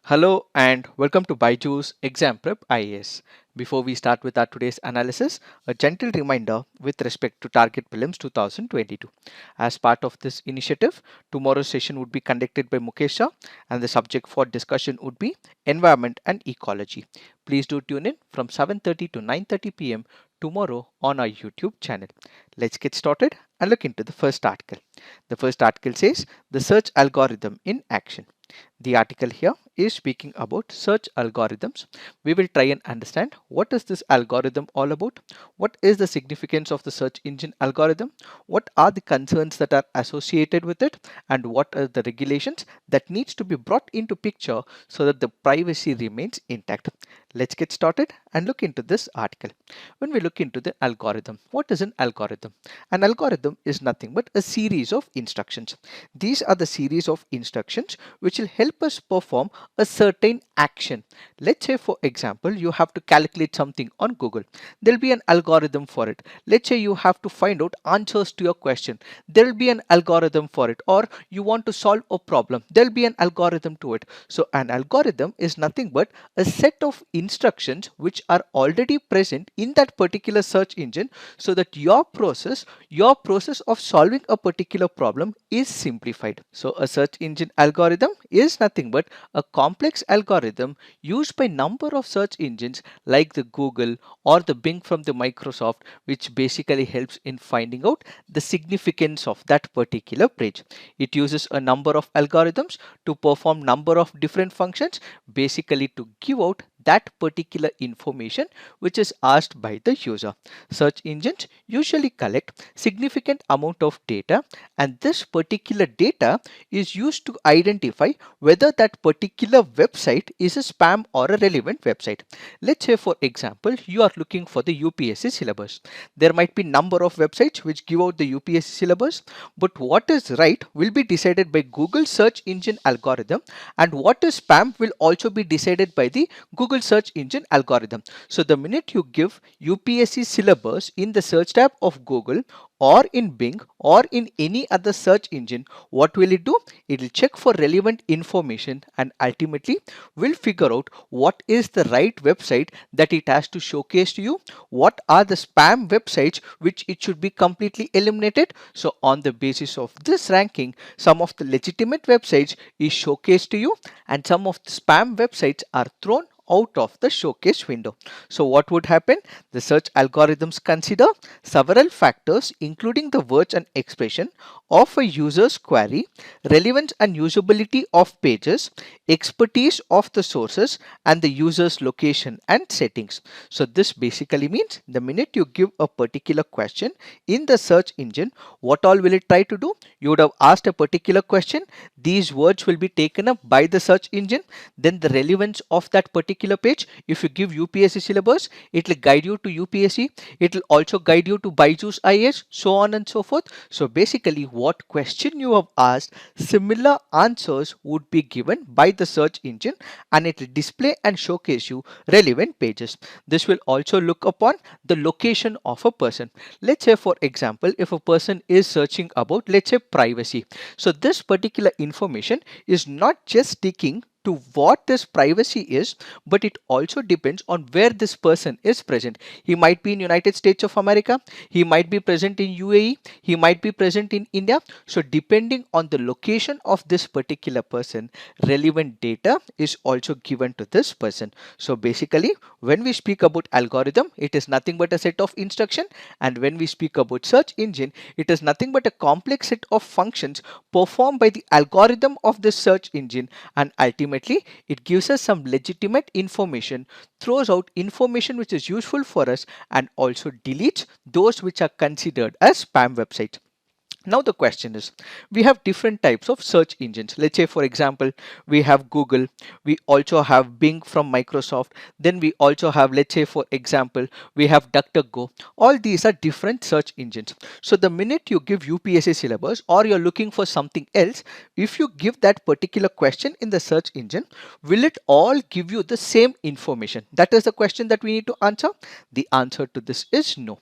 Hello and welcome to BYJU'S Exam Prep IAS. Before we start with our today's analysis, a gentle reminder with respect to Target Prelims 2022. As part of this initiative, tomorrow's session would be conducted by Mukesh Shah and the subject for discussion would be Environment and Ecology. Please do tune in from 7:30 to 9:30 p.m. tomorrow on our YouTube channel. Let's get started and look into the first article. The first article says the search algorithm in action. The article here is speaking about search algorithms. We will try and understand what is this algorithm all about, what is the significance of the search engine algorithm, what are the concerns that are associated with it, and what are the regulations that needs to be brought into picture so that the privacy remains intact. Let's get started and look into this article. When we look into the algorithm, what is an algorithm? An algorithm is nothing but a series of instructions. These are the series of instructions which will help us perform a certain action. Let's say for example you have to calculate something on Google. There'll be an algorithm for it. Let's say you have to find out answers to your question. There'll be an algorithm for it. Or you want to solve a problem. There'll be an algorithm to it. So an algorithm is nothing but a set of instructions which are already present in that particular search engine so that your process of solving a particular problem is simplified. So a search engine algorithm is nothing but a complex algorithm used by number of search engines like the Google or the Bing from the Microsoft, which basically helps in finding out the significance of that particular page. It uses a number of algorithms to perform number of different functions, basically to give out that particular information which is asked by the user. Search engines usually collect significant amount of data, and this particular data is used to identify whether that particular website is a spam or a relevant website. Let's say for example you are looking for the UPSC syllabus. There might be number of websites which give out the UPSC syllabus, but what is right will be decided by Google search engine algorithm, and what is spam will also be decided by the Google search engine algorithm. So the minute you give UPSC syllabus in the search tab of Google or in Bing or in any other search engine, what will it do? It will check for relevant information and ultimately will figure out what is the right website that it has to showcase to you, what are the spam websites which it should be completely eliminated. So on the basis of this ranking, some of the legitimate websites is showcased to you and some of the spam websites are thrown out of the showcase window. So what would happen? The search algorithms consider several factors including the words and expression of a user's query, relevance and usability of pages, expertise of the sources, and the user's location and settings. So this basically means the minute you give a particular question in the search engine, what all will it try to do? You would have asked a particular question. These words will be taken up by the search engine. Then the relevance of that particular page, if you give UPSC syllabus, it will guide you to UPSC. It will also guide you to BYJU'S IAS, so on and so forth. So basically what question you have asked, similar answers would be given by the search engine and it will display and showcase you relevant pages. This will also look upon the location of a person. Let's say for example, if a person is searching about, let's say, privacy. So this particular information is not just sticking to what this privacy is, but it also depends on where this person is present. He might be in United States of America, he might be present in UAE, he might be present in India. So depending on the location of this particular person, relevant data is also given to this person. So basically when we speak about algorithm, it is nothing but a set of instruction, and when we speak about search engine, it is nothing but a complex set of functions performed by the algorithm of the search engine, and ultimately it gives us some legitimate information, throws out information which is useful for us, and also deletes those which are considered as spam websites. Now the question is, we have different types of search engines. Let's say for example, we have Google, we also have Bing from Microsoft, then we also have, let's say for example, we have DuckDuckGo. All these are different search engines. So the minute you give UPSC syllabus or you're looking for something else, if you give that particular question in the search engine, will it all give you the same information? That is the question that we need to answer. The answer to this is no.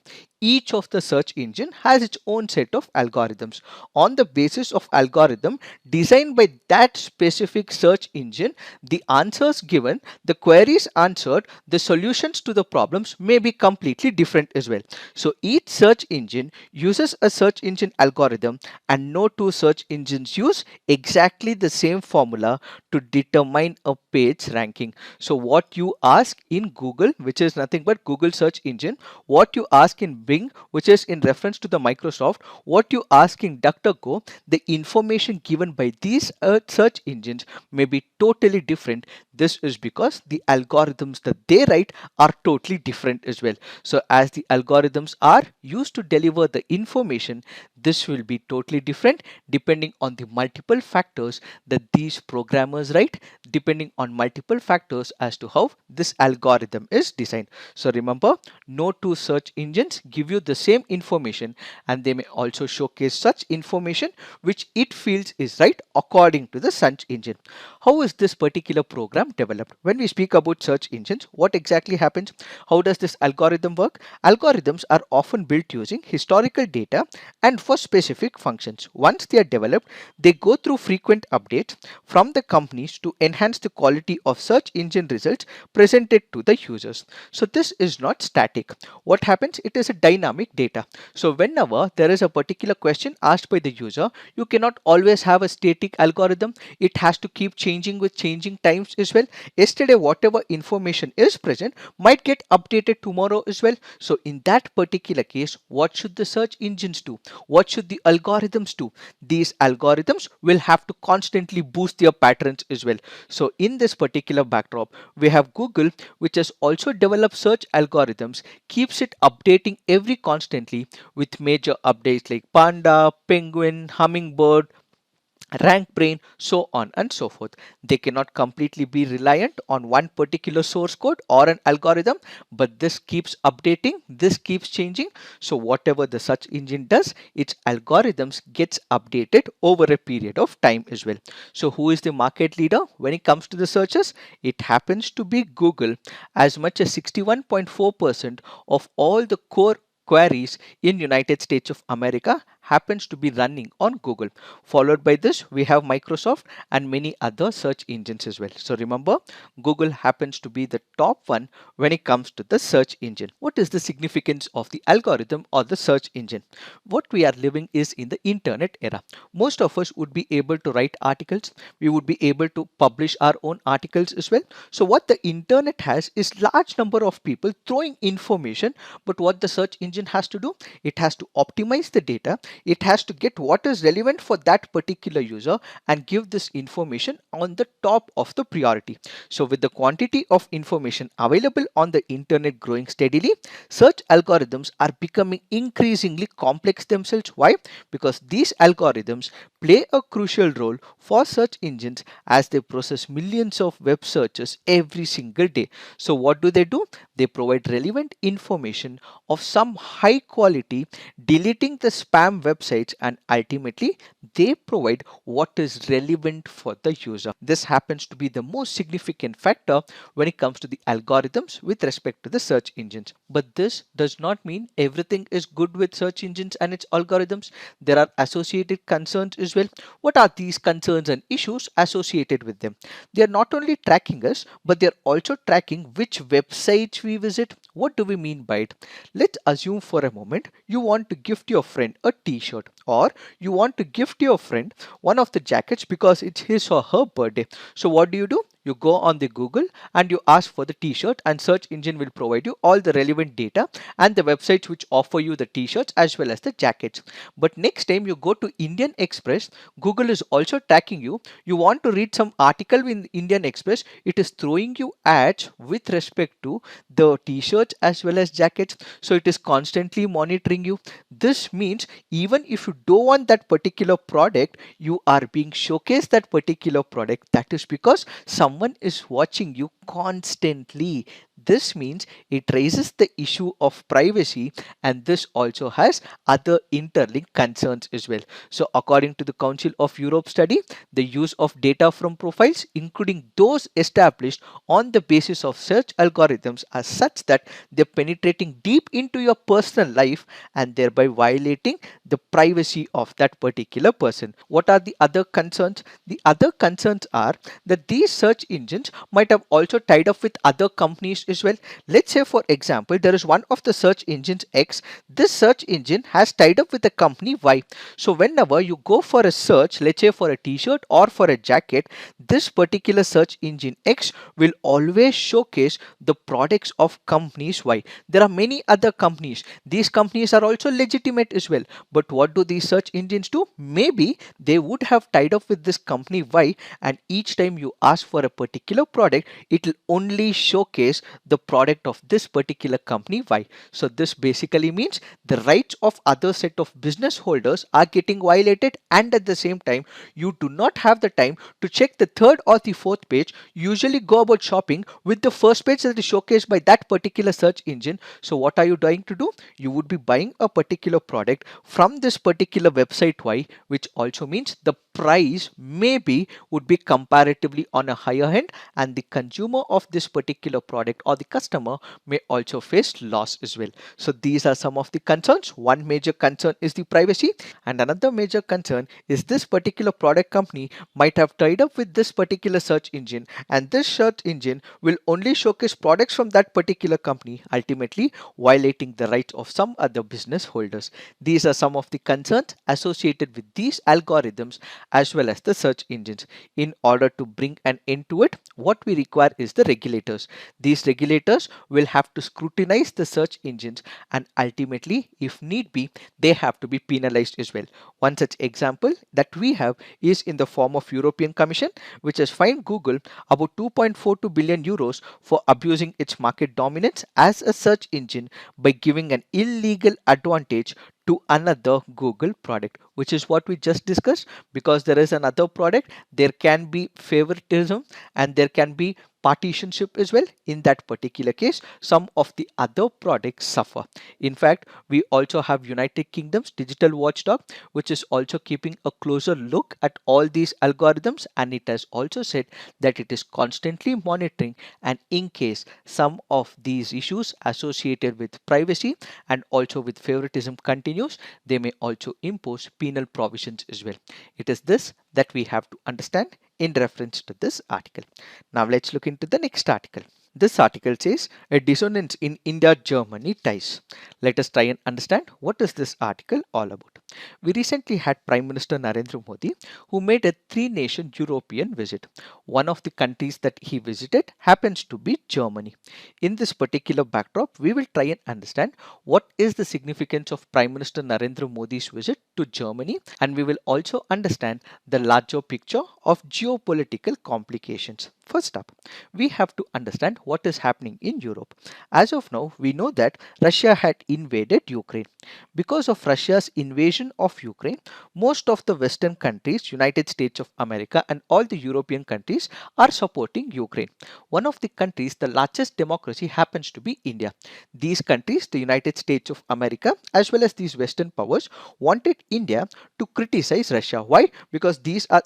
each of the search engine has its own set of algorithms. On the basis of algorithm designed by that specific search engine, the answers given, the queries answered, the solutions to the problems may be completely different as well. So each search engine uses a search engine algorithm, and no two search engines use exactly the same formula to determine a page ranking. So what you ask in Google, which is nothing but Google search engine, what you ask in Bing, which is in reference to the Microsoft, what you ask in DuckDuckGo, the information given by these search engines may be totally different. This is because the algorithms that they write are totally different as well. So as the algorithms are used to deliver the information, this will be totally different depending on the multiple factors that these programmers write, depending on multiple factors as to how this algorithm is designed. So remember, no two search engines give you the same information, and they may also showcase such information which it feels is right according to the search engine. How is this particular program developed? When we speak about search engines, what exactly happens? How does this algorithm work? Algorithms are often built using historical data and for specific functions. Once they are developed, they go through frequent updates from the companies to enhance the quality of search engine results presented to the users. So this is not static. What happens? It is a dynamic data. So whenever there is a particular question asked by the user, you cannot always have a static algorithm. It has to keep changing with changing times as well. Yesterday, whatever information is present might get updated tomorrow as well. So in that particular case, what should the search engines do? What should the algorithms do? These algorithms will have to constantly boost their patterns as well. So in this particular backdrop, we have Google, which has also developed search algorithms, keeps it updating every constantly with major updates like Panda, Penguin, Hummingbird, rank brain, so on and so forth. They cannot completely be reliant on one particular source code or an algorithm, but this keeps updating, this keeps changing. So whatever the search engine does, its algorithms gets updated over a period of time as well. So who is the market leader when it comes to the searches? It happens to be Google. As much as 61.4% of all the core queries in United States of America happens to be running on Google. Followed by this, we have Microsoft and many other search engines as well. So remember, Google happens to be the top one when it comes to the search engine. What is the significance of the algorithm or the search engine? What we are living is in the internet era. Most of us would be able to write articles. We would be able to publish our own articles as well. So what the internet has is large number of people throwing information, but what the search engine has to do, it has to optimize the data. It has to get what is relevant for that particular user and give this information on the top of the priority. So with the quantity of information available on the internet growing steadily, search algorithms are becoming increasingly complex themselves. Why? Because these algorithms play a crucial role for search engines as they process millions of web searches every single day. So what do? They provide relevant information of some high quality, deleting the spam websites, and ultimately they provide what is relevant for the user. This happens to be the most significant factor when it comes to the algorithms with respect to the search engines. But this does not mean everything is good with search engines and its algorithms. There are associated concerns as well. What are these concerns and issues associated with them? They are not only tracking us, but they are also tracking which websites we visit. What do we mean by it? Let's assume for a moment you want to gift your friend a t-shirt, or you want to gift your friend one of the jackets because it's his or her birthday. So what do? You go on the Google and you ask for the t-shirt, and search engine will provide you all the relevant data and the websites which offer you the t-shirts as well as the jackets. But next time you go to Indian Express, Google is also tracking you. You want to read some article in Indian Express, it is throwing you ads with respect to the t-shirts as well as jackets. So it is constantly monitoring you. This means even if you don't want that particular product, you are being showcased that particular product. That is because someone is watching you constantly. this means it raises the issue of privacy, and this also has other interlinked concerns as well. So according to the Council of Europe study, the use of data from profiles, including those established on the basis of search algorithms, are such that they're penetrating deep into your personal life and thereby violating the privacy of that particular person. What are the other concerns? The other concerns are that these search engines might have also tied up with other companies as well. Let's say, for example, there is one of the search engines X. This search engine has tied up with a company Y. So whenever you go for a search, let's say for a t-shirt or for a jacket, this particular search engine X will always showcase the products of companies Y. There are many other companies. These companies are also legitimate as well. But what do these search engines do? Maybe they would have tied up with this company Y, and each time you ask for a particular product, it will only showcase the product of this particular company Y. So this basically means the rights of other set of business holders are getting violated, and at the same time you do not have the time to check the third or the fourth page. Usually go about shopping with the first page that is showcased by that particular search engine. So what are you trying to do? You would be buying a particular product from this particular website Y, which also means the price maybe would be comparatively on a higher end, and the consumer of this particular product or the customer may also face loss as well. So these are some of the concerns. One major concern is the privacy, and another major concern is this particular product company might have tied up with this particular search engine, and this search engine will only showcase products from that particular company, ultimately violating the rights of some other business holders. These are some of the concerns associated with these algorithms as well as the search engines. In order to bring an end to it, what we require is the regulators. These regulators will have to scrutinize the search engines, and ultimately, if need be, they have to be penalized as well. One such example that we have is in the form of European Commission, which has fined Google about 2.42 billion euros for abusing its market dominance as a search engine by giving an illegal advantage to another Google product, which is what we just discussed. Because there is another product, there can be favoritism and there can be partisanship as well. In that particular case, some of the other products suffer. In fact, we also have United Kingdom's digital watchdog, which is also keeping a closer look at all these algorithms, and it has also said that it is constantly monitoring, and in case some of these issues associated with privacy and also with favoritism continues, they may also impose penal provisions as well. It is this that we have to understand in reference to this article. Now let's look into the next article. This article says a dissonance in India-Germany ties. Let us try and understand what is this article all about. We recently had Prime Minister Narendra Modi, who made a three-nation European visit. One of the countries that he visited happens to be Germany. In this particular backdrop, we will try and understand what is the significance of Prime Minister Narendra Modi's visit to Germany, and we will also understand the larger picture of geopolitical complications. First up, we have to understand what is happening in Europe. As of now, we know that Russia had invaded Ukraine. Because of Russia's invasion of Ukraine, most of the Western countries, United States of America and all the European countries are supporting Ukraine. One of the countries, the largest democracy, happens to be India. These countries, the United States of America as well as these Western powers, wanted India to criticize Russia. Why? Because these are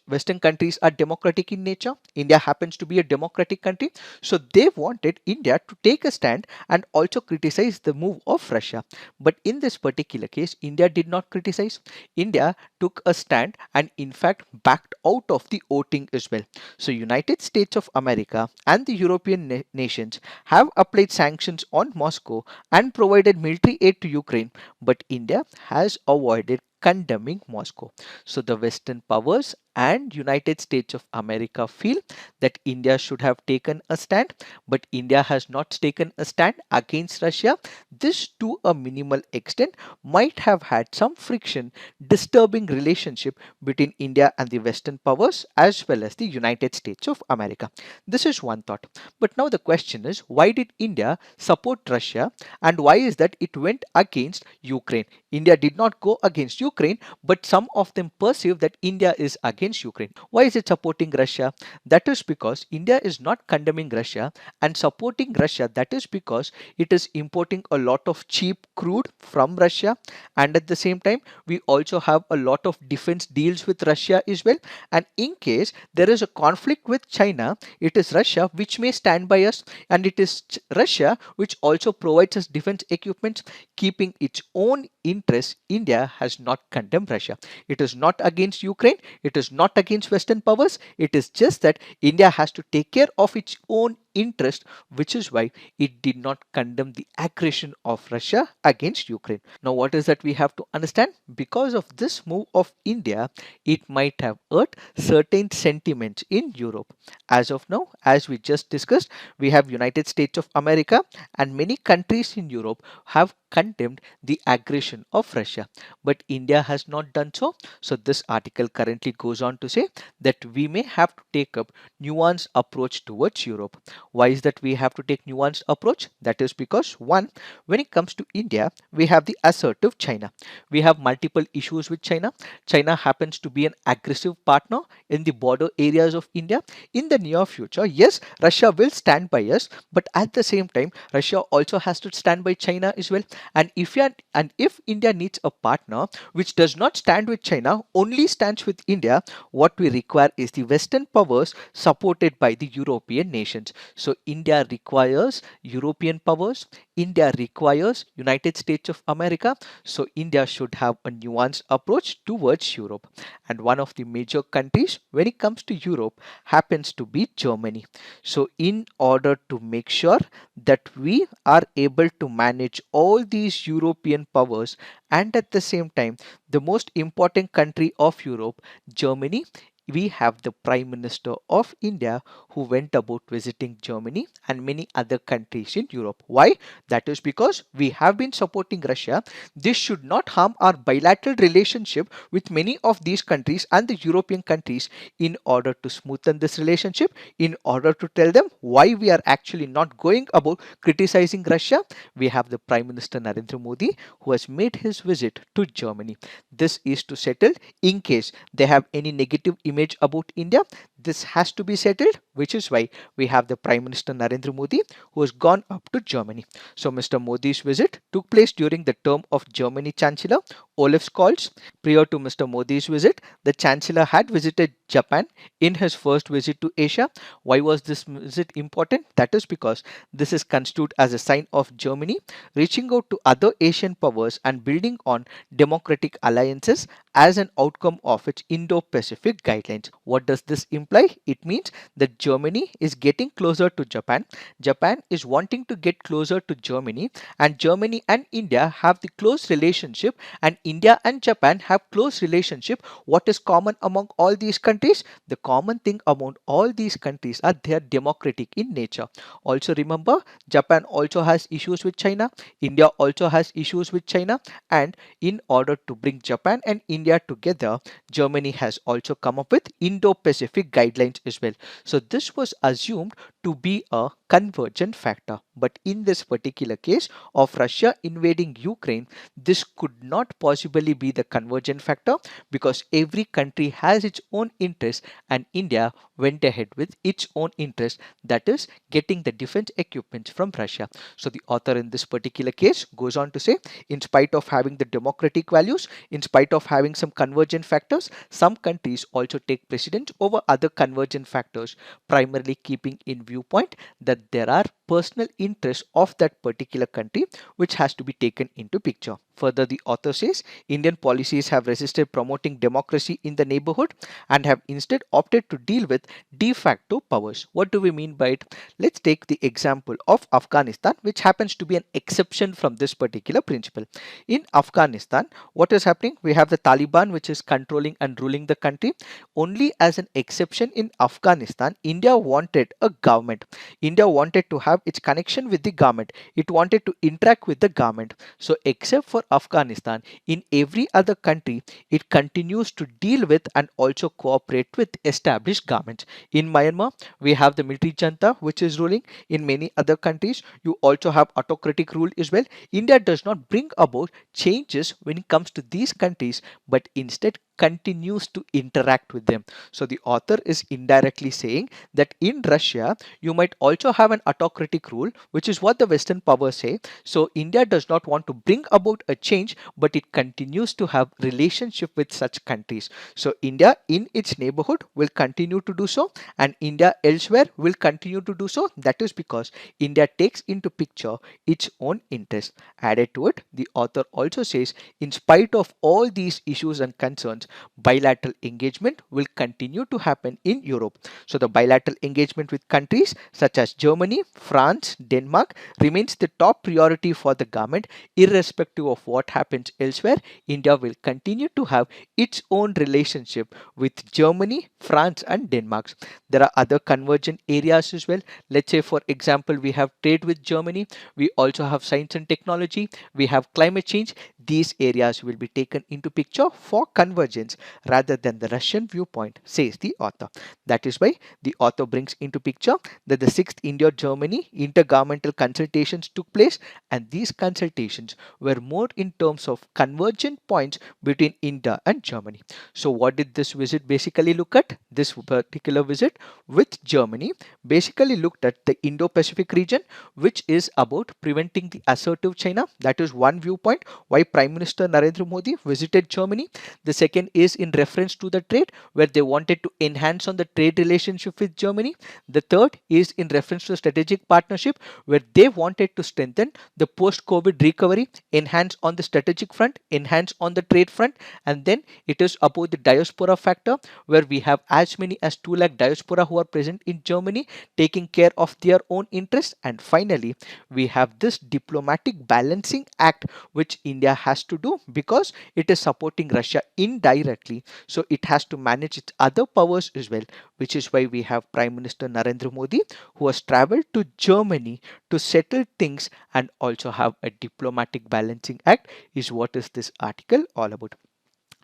Western countries are democratic in nature. India happens to be a democratic country. So they wanted India to take a stand and also criticize the move of Russia. But in this particular case, India did not criticize. India took a stand and in fact backed out of the voting as well. So United States of America and the European nations have applied sanctions on Moscow and provided military aid to Ukraine, but India has avoided condemning Moscow. So the Western powers and United States of America feel that India should have taken a stand, but India has not taken a stand against Russia. This, to a minimal extent, might have had some friction, disturbing relationship between India and the Western powers as well as the United States of America. This is one thought. But now the question is, why did India support Russia, and why is that it went against Ukraine? India did not go against Ukraine, but some of them perceive that India is against against Ukraine. Why is it supporting Russia? That is because India is not condemning Russia and supporting Russia. That is because it is importing a lot of cheap crude from Russia, and at the same time we also have a lot of defense deals with Russia as well. And in case there is a conflict with China, it is Russia which may stand by us, and it is Russia which also provides us defense equipment. Keeping its own interests, India has not condemned Russia. It is not against Ukraine, it is not against Western powers, it is just that India has to take care of its own interest, which is why it did not condemn the aggression of Russia against Ukraine. Now, what is that we have to understand? Because of this move of India, it might have hurt certain sentiments in Europe. As of now, as we just discussed, we have United States of America and many countries in Europe have condemned the aggression of Russia, but India has not done so. So this article currently goes on to say that we may have to take up nuanced approach towards Europe. Why is that we have to take nuanced approach? That is because one, when it comes to India, we have the assertive China. We have multiple issues with China. China happens to be an aggressive partner in the border areas of India. In the near future, yes, Russia will stand by us, but at the same time, Russia also has to stand by China as well. And if India needs a partner which does not stand with China, only stands with India, what we require is the Western powers supported by the European nations. So India requires European powers, India requires United States of America. So India should have a nuanced approach towards Europe. And one of the major countries when it comes to Europe happens to be Germany. So in order to make sure that we are able to manage all these European powers, and at the same time the most important country of Europe, Germany, we have the Prime Minister of India who went about visiting Germany and many other countries in Europe. Why? That is because we have been supporting Russia. This should not harm our bilateral relationship with many of these countries and the European countries. In order to smoothen this relationship, in order to tell them why we are actually not going about criticizing Russia, we have the Prime Minister Narendra Modi who has made his visit to Germany. This is to settle in case they have any negative image about India. This has to be settled, which is why we have the Prime Minister Narendra Modi who has gone up to Germany. So Mr. Modi's visit took place during the term of Germany Chancellor Olaf Scholz. Prior to Mr. Modi's visit, the Chancellor had visited Japan in his first visit to Asia. Why was this visit important? That is because this is construed as a sign of Germany reaching out to other Asian powers and building on democratic alliances as an outcome of its Indo-Pacific guidelines. What does this imply? It means that Germany is getting closer to Japan. Japan is wanting to get closer to Germany, and Germany and India have the close relationship, and India and Japan have close relationship. What is common among all these countries? The common thing among all these countries are they are democratic in nature. Also remember, Japan also has issues with China. India also has issues with China, and in order to bring Japan and India together, Germany has also come up with Indo-Pacific guidelines as well. So this was assumed to be a convergent factor. But in this particular case of Russia invading Ukraine, this could not possibly be the convergent factor because every country has its own interest, and India went ahead with its own interest, that is getting the defense equipment from Russia. So the author in this particular case goes on to say, in spite of having the democratic values, in spite of having some convergent factors, some countries also take precedence over other convergent factors, primarily keeping in viewpoint that there are personal interests of that particular country which has to be taken into picture. Further, the author says Indian policies have resisted promoting democracy in the neighborhood and have instead opted to deal with de facto powers. What do we mean by it? Let's take the example of Afghanistan, which happens to be an exception from this particular principle. In Afghanistan, what is happening? We have the Taliban, which is controlling and ruling the country. Only as an exception in Afghanistan, India wanted a government. India wanted to have its connection with the government. It wanted to interact with the government. So except for Afghanistan, in every other country, it continues to deal with and also cooperate with established governments. In Myanmar, we have the military junta which is ruling. In many other countries, you also have autocratic rule as well. India does not bring about changes when it comes to these countries, but instead continues to interact with them. So the author is indirectly saying that in Russia, you might also have an autocratic rule, which is what the Western powers say. So India does not want to bring about a change, but it continues to have relationship with such countries. So India in its neighborhood will continue to do so, and India elsewhere will continue to do so. That is because India takes into picture its own interests. Added to it, the author also says, in spite of all these issues and concerns, bilateral engagement will continue to happen in Europe. So the bilateral engagement with countries such as Germany, France, Denmark remains the top priority for the government. Irrespective of what happens elsewhere, India will continue to have its own relationship with Germany, France, and Denmark. There are other convergent areas as well. Let's say, for example, we have trade with Germany, we also have science and technology, we have climate change. These areas will be taken into picture for convergence rather than the Russian viewpoint, says the author. That is why the author brings into picture that the 6th India-Germany intergovernmental consultations took place, and these consultations were more in terms of convergent points between India and Germany. So what did this visit basically look at? This particular visit with Germany basically looked at the Indo-Pacific region, which is about preventing the assertive China. That is one viewpoint why Prime Minister Narendra Modi visited Germany. The second is in reference to the trade, where they wanted to enhance on the trade relationship with Germany. The third is in reference to strategic partnership, where they wanted to strengthen the post-COVID recovery, enhance on the strategic front, enhance on the trade front. And then it is about the diaspora factor, where we have as many as 2 lakh diaspora who are present in Germany taking care of their own interests. And finally, we have this diplomatic balancing act which India has to do because it is supporting Russia indirectly. So it has to manage its other powers as well, which is why we have Prime Minister Narendra Modi, who has traveled to Germany to settle things and also have a diplomatic balancing act, is what is this article all about.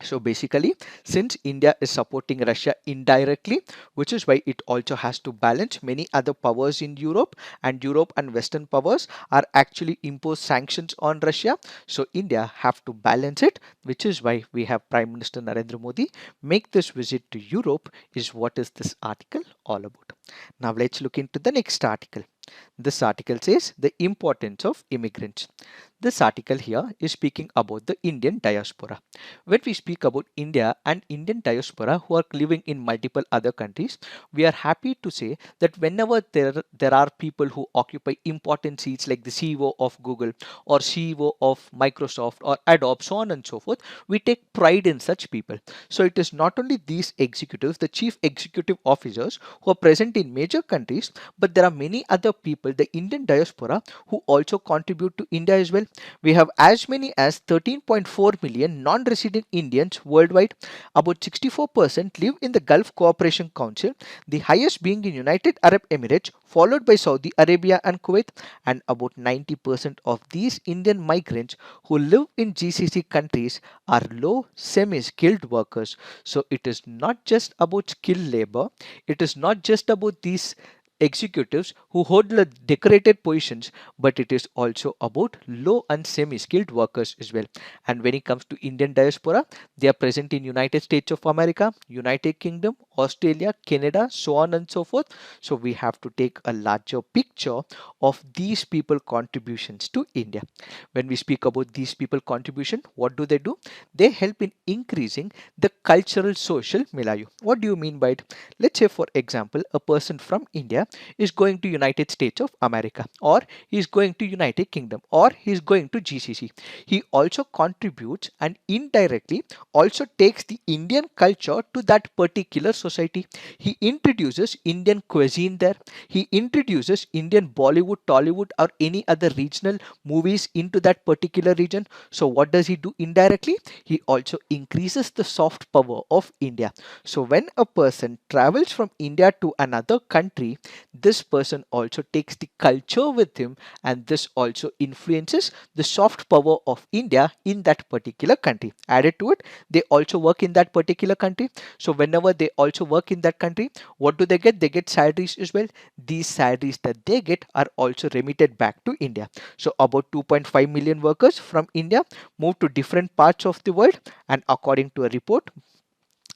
So basically, since India is supporting Russia indirectly, which is why it also has to balance many other powers in Europe, and Europe and Western powers are actually impose sanctions on Russia. So India have to balance it, which is why we have Prime Minister Narendra Modi make this visit to Europe, is what is this article all about. Now let's look into the next article. This article says the importance of immigrants. This article here is speaking about the Indian diaspora. When we speak about India and Indian diaspora who are living in multiple other countries, we are happy to say that whenever there are people who occupy important seats like the CEO of Google or CEO of Microsoft or Adobe, so on and so forth, we take pride in such people. So it is not only these executives, the chief executive officers who are present in major countries, but there are many other people, the Indian diaspora, who also contribute to India as well. We have as many as 13.4 million non-resident Indians worldwide. About 64% live in the Gulf Cooperation Council, the highest being in United Arab Emirates, followed by Saudi Arabia and Kuwait. And about 90% of these Indian migrants who live in GCC countries are low semi-skilled workers. So it is not just about skilled labor, it is not just about these executives who hold the decorated positions, but it is also about low and semi-skilled workers as well. And when it comes to Indian diaspora, they are present in United States of America, United Kingdom, Australia, Canada, so on and so forth. So we have to take a larger picture of these people contributions to India. When we speak about these people contribution, what do? They help in increasing the cultural social milieu. What do you mean by it? Let's say, for example, a person from India is going to United States of America, or he is going to United Kingdom, or he is going to GCC. He also contributes and indirectly also takes the Indian culture to that particular society. He introduces Indian cuisine there. He introduces Indian Bollywood, Tollywood, or any other regional movies into that particular region. So what does he do indirectly? He also increases the soft power of India. So when a person travels from India to another country, this person also takes the culture with him, and this also influences the soft power of India in that particular country. Added to it, they also work in that particular country. So whenever they also work in that country, what do? They get salaries as well. These salaries that they get are also remitted back to India. So about 2.5 million workers from India move to different parts of the world, and according to a report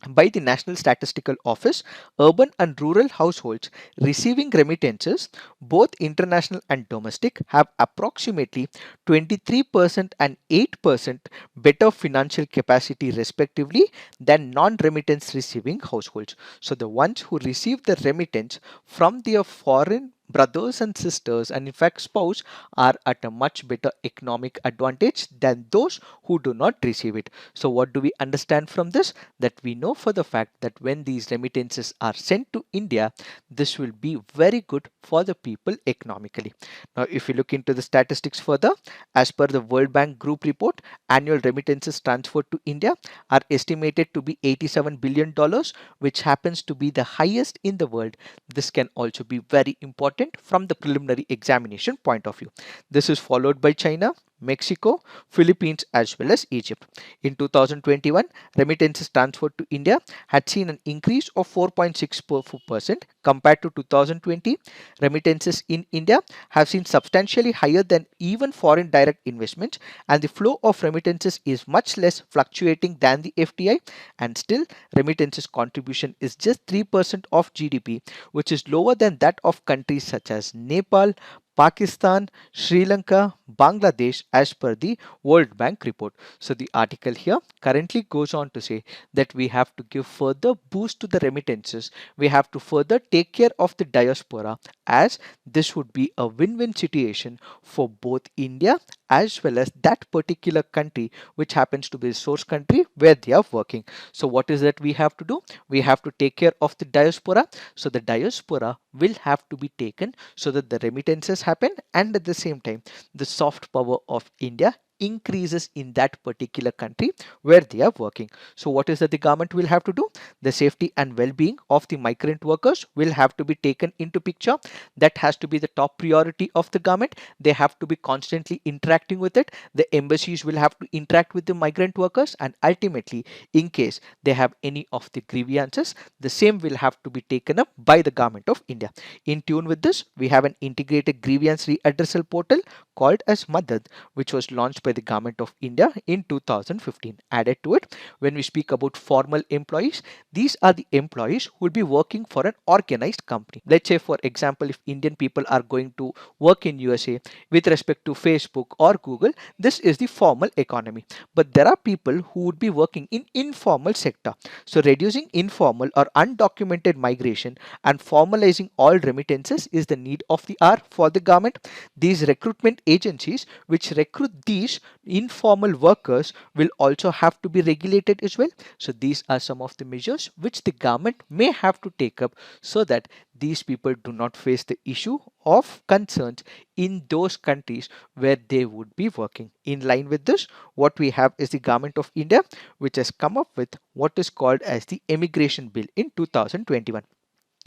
by the National Statistical Office, urban and rural households receiving remittances, both international and domestic, have approximately 23% and 8% better financial capacity respectively than non-remittance receiving households. So the ones who receive the remittance from their foreign brothers and sisters and in fact spouse are at a much better economic advantage than those who do not receive it. So what do we understand from this? That we know for the fact that when these remittances are sent to India, this will be very good for the people economically. Now, if you look into the statistics further, as per the World Bank Group report, annual remittances transferred to India are estimated to be $87 billion, which happens to be the highest in the world. This can also be very important from the preliminary examination point of view. This is followed by China, Mexico, Philippines as well as Egypt. In 2021, remittances transferred to India had seen an increase of 4.6% compared to 2020. Remittances in India have seen substantially higher than even foreign direct investments, and the flow of remittances is much less fluctuating than the FDI, and still remittances contribution is just 3% of GDP, which is lower than that of countries such as Nepal, Pakistan, Sri Lanka, Bangladesh as per the World Bank report. So the article here currently goes on to say that we have to give further boost to the remittances. We have to further take care of the diaspora, as this would be a win-win situation for both India as well as that particular country which happens to be the source country where they are working. So what is that we have to do? We have to take care of the diaspora. So the diaspora will have to be taken so that the remittances happen, and at the same time the soft power of India increases in that particular country where they are working. So what is that the government will have to do? The safety and well-being of the migrant workers will have to be taken into picture. That has to be the top priority of the government. They have to be constantly interacting with it. The embassies will have to interact with the migrant workers, and ultimately in case they have any of the grievances, the same will have to be taken up by the government of India. In tune with this, we have an integrated grievance readdressal portal called as Madad, which was launched by the government of India in 2015. Added to it, when we speak about formal employees, these are the employees who will be working for an organized company. Let's say, for example, if Indian people are going to work in USA with respect to Facebook or Google, this is the formal economy. But there are people who would be working in informal sector. So reducing informal or undocumented migration and formalizing all remittances is the need of the hour for the government. These recruitment agencies which recruit these informal workers will also have to be regulated as well. So these are some of the measures which the government may have to take up so that these people do not face the issue of concerns in those countries where they would be working. In line with this, what we have is the government of India which has come up with what is called as the immigration bill in 2021.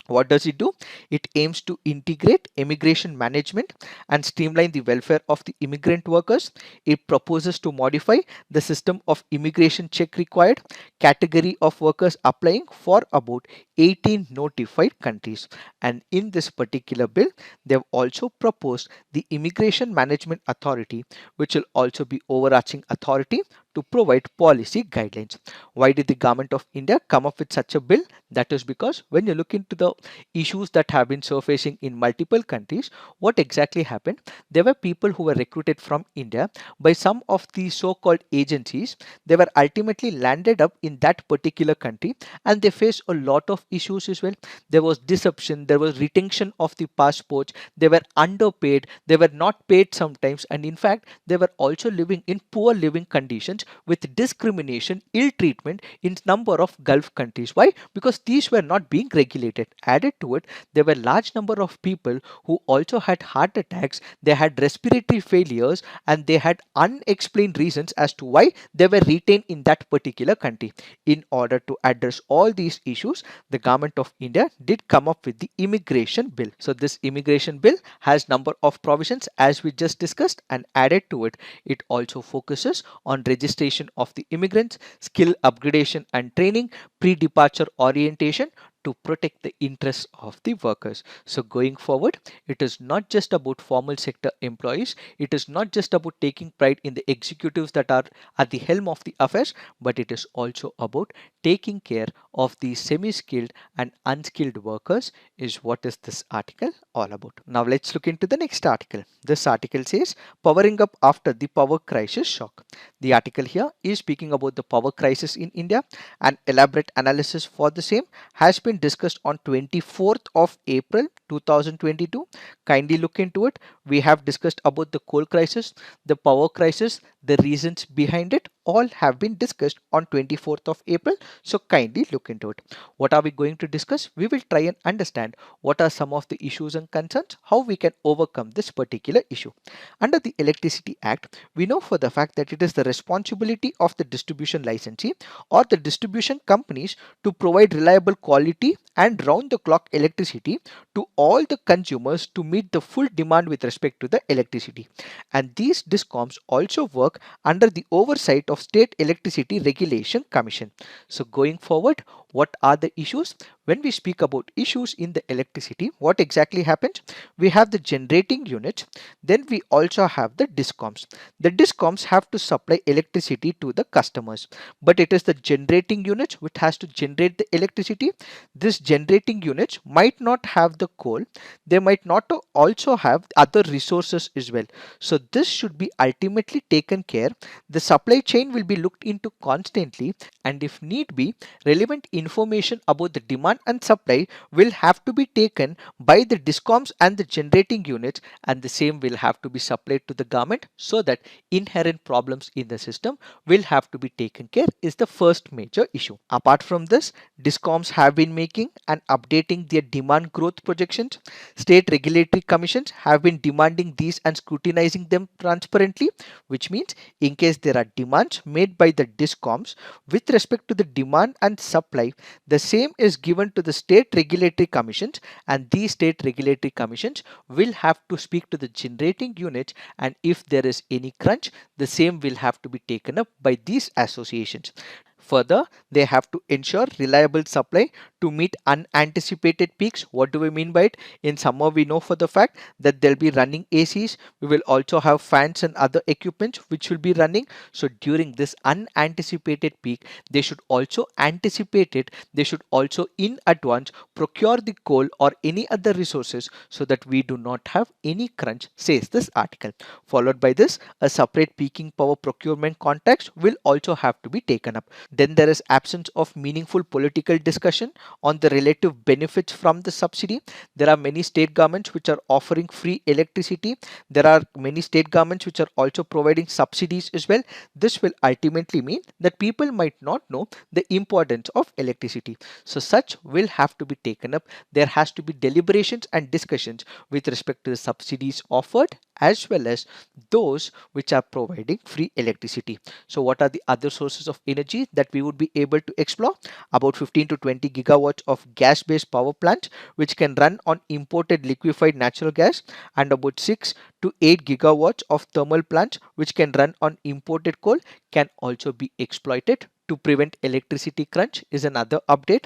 What does it do? It aims to integrate immigration management and streamline the welfare of the immigrant workers. It proposes to modify the system of immigration check required category of workers applying for about 18 notified countries. And in this particular bill, they have also proposed the Immigration Management Authority, which will also be overarching authority to provide policy guidelines. Why did the government of India come up with such a bill? That is because when you look into the issues that have been surfacing in multiple countries, what exactly happened? There were people who were recruited from India by some of the so-called agencies. They were ultimately landed up in that particular country, and they faced a lot of issues as well. There was deception, there was retention of the passports, they were underpaid, they were not paid sometimes, and in fact they were also living in poor living conditions with discrimination, ill treatment in number of Gulf countries. Why? Because these were not being regulated. Added to it, there were large number of people who also had heart attacks, they had respiratory failures, and they had unexplained reasons as to why they were retained in that particular country. In order to address all these issues, the government of India did come up with the immigration bill. So this immigration bill has number of provisions as we just discussed, and added to it, it also focuses on registration of the immigrants, skill upgradation and training, pre-departure orientation, to protect the interests of the workers. So going forward, it is not just about formal sector employees, it is not just about taking pride in the executives that are at the helm of the affairs, but it is also about taking care of the semi-skilled and unskilled workers, is what is this article all about. Now let's look into the next article. This article says powering up after the power crisis shock. The article here is speaking about the power crisis in India. An elaborate analysis for the same has been discussed on 24th of April 2022. Kindly look into it. We have discussed about the coal crisis, the power crisis, the reasons behind it, all have been discussed on 24th of April. So kindly look into it. What are we going to discuss? We will try and understand what are some of the issues and concerns, how we can overcome this particular issue. Under the Electricity Act, we know for the fact that it is the responsibility of the distribution licensee or the distribution companies to provide reliable quality and round the clock electricity to all the consumers to meet the full demand with respect to the electricity. And these discoms also work under the oversight of State Electricity Regulation Commission. So going forward, what are the issues? When we speak about issues in the electricity, what exactly happens? We have the generating units, then we also have the discoms. The discoms have to supply electricity to the customers, but it is the generating units which has to generate the electricity. This generating units might not have the coal, they might not also have other resources as well. So this should be ultimately taken care. The supply chain will be looked into constantly, and if need be, relevant information about the demand and supply will have to be taken by the discoms and the generating units, and the same will have to be supplied to the government, so that inherent problems in the system will have to be taken care, is the first major issue. Apart from this, discoms have been making and updating their demand growth projections. State regulatory commissions have been demanding these and scrutinizing them transparently, which means in case there are demands made by the discoms with respect to the demand and supply, the same is given to the state regulatory commissions, and these state regulatory commissions will have to speak to the generating units, and if there is any crunch, the same will have to be taken up by these associations. Further, they have to ensure reliable supply to meet unanticipated peaks. What do we mean by it? In summer, we know for the fact that there'll be running ACs. We will also have fans and other equipment which will be running. So during this unanticipated peak, they should also anticipate it. They should also in advance procure the coal or any other resources so that we do not have any crunch, says this article. Followed by this, a separate peaking power procurement context will also have to be taken up. Then there is absence of meaningful political discussion on the relative benefits from the subsidy. There are many state governments which are offering free electricity. There are many state governments which are also providing subsidies as well. This will ultimately mean that people might not know the importance of electricity. So such will have to be taken up. There has to be deliberations and discussions with respect to the subsidies offered as well as those which are providing free electricity. So what are the other sources of energy that we would be able to explore? About 15 to 20 gigawatts of gas based power plants which can run on imported liquefied natural gas, and about 6 to 8 gigawatts of thermal plants which can run on imported coal can also be exploited to prevent electricity crunch, is another update.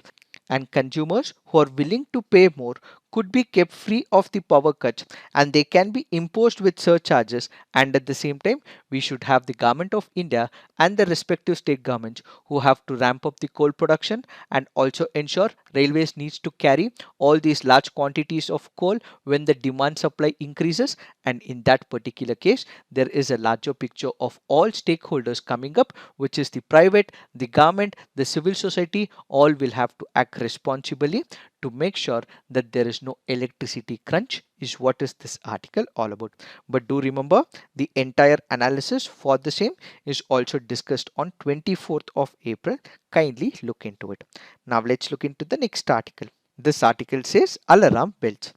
And consumers who are willing to pay more could be kept free of the power cuts, and they can be imposed with surcharges. And at the same time, we should have the government of India and the respective state governments who have to ramp up the coal production, and also ensure railways needs to carry all these large quantities of coal when the demand supply increases. And in that particular case, there is a larger picture of all stakeholders coming up, which is the private, the government, the civil society, all will have to act responsibly to make sure that there is no electricity crunch, is what is this article all about. But do remember, the entire analysis for the same is also discussed on 24th of April. Kindly look into it. Now let's look into the next article. This article says alarm bells.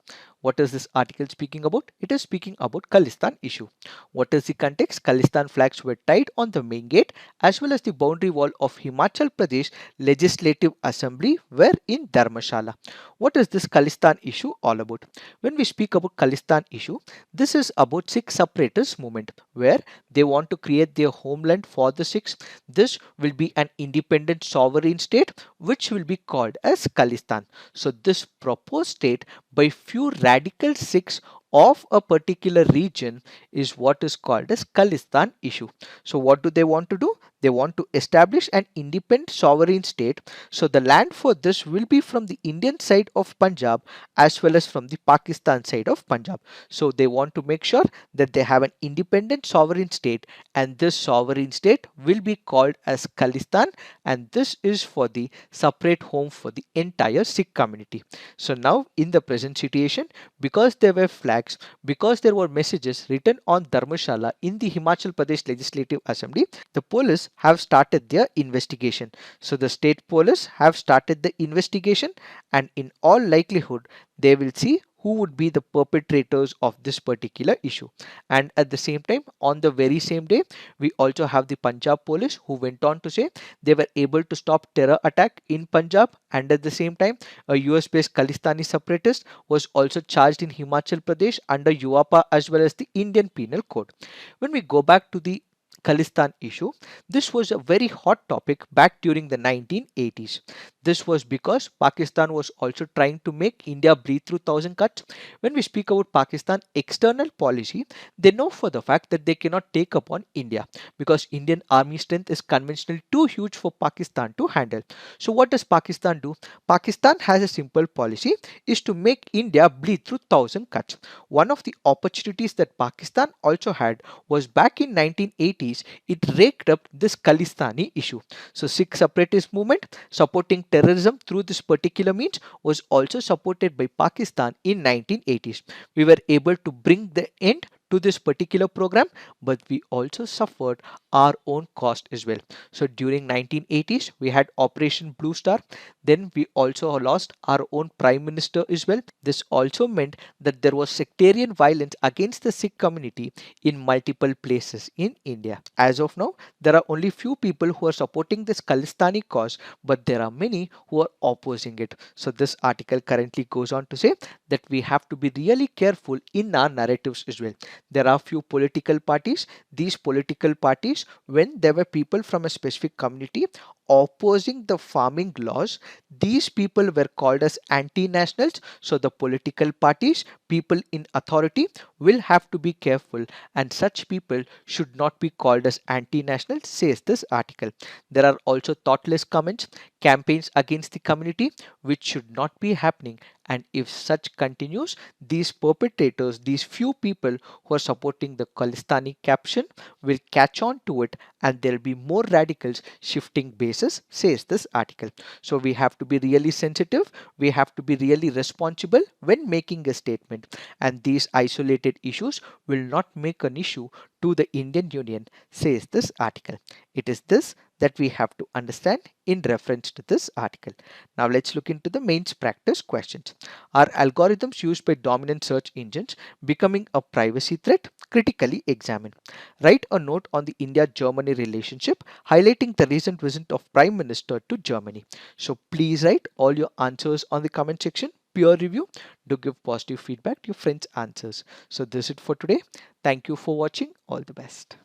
What is this article speaking about? It is speaking about Khalistan issue. What is the context? Khalistan flags were tied on the main gate as well as the boundary wall of Himachal Pradesh Legislative Assembly were in Dharmashala. What is this Khalistan issue all about? When we speak about Khalistan issue, this is about Sikh separatist movement where they want to create their homeland for the Sikhs. This will be an independent sovereign state which will be called as Khalistan. So this proposed state by few radical Sikhs of a particular region is what is called as Khalistan issue. So what do they want to do? They want to establish an independent sovereign state. So the land for this will be from the Indian side of Punjab as well as from the Pakistan side of Punjab. So they want to make sure that they have an independent sovereign state, and this sovereign state will be called as Khalistan, and this is for the separate home for the entire Sikh community. So now in the present situation, because there were flags, because there were messages written on Dharmashala in the Himachal Pradesh Legislative Assembly, the police have started their investigation. So the state police have started the investigation, and in all likelihood they will see who would be the perpetrators of this particular issue. And at the same time, on the very same day, we also have the Punjab police who went on to say they were able to stop terror attack in Punjab, and at the same time a US based Khalistani separatist was also charged in Himachal Pradesh under UAPA as well as the Indian Penal Code. When we go back to the Khalistan issue, this was a very hot topic back during the 1980s. This was because Pakistan was also trying to make India breathe through thousand cuts. When we speak about Pakistan external policy, they know for the fact that they cannot take upon India because Indian army strength is conventionally too huge for Pakistan to handle. So what does Pakistan do? Pakistan has a simple policy is to make India bleed through thousand cuts. One of the opportunities that Pakistan also had was back in 1980s, it raked up this Khalistani issue. So Sikh separatist movement supporting terrorism through this particular means was also supported by Pakistan in 1980s. We were able to bring the end to this particular program, but we also suffered our own cost as well. So during 1980s we had Operation Blue Star, then we also lost our own prime minister as well. This also meant that there was sectarian violence against the Sikh community in multiple places in India. As of now, there are only few people who are supporting this Khalistani cause, but there are many who are opposing it. So this article currently goes on to say that we have to be really careful in our narratives as well. There are few political parties. These political parties, when there were people from a specific community opposing the farming laws, these people were called as anti-nationals. So the political parties, people in authority will have to be careful, and such people should not be called as anti-national, says this article. There are also thoughtless comments, campaigns against the community which should not be happening, and if such continues, these perpetrators, these few people who are supporting the Khalistani caption will catch on to it, and there will be more radicals shifting bases, says this article. So we have to be really sensitive, we have to be really responsible when making a statement, and these isolated issues will not make an issue to the Indian Union, says this article. It is this that we have to understand in reference to this article. Now let's look into the mains practice questions. Are algorithms used by dominant search engines becoming a privacy threat? Critically examine. Write a note on the India-Germany relationship highlighting the recent visit of Prime Minister to Germany. So please write all your answers on the comment section. Peer review. Do give positive feedback to your friends' answers. So this is it for today. Thank you for watching. All the best.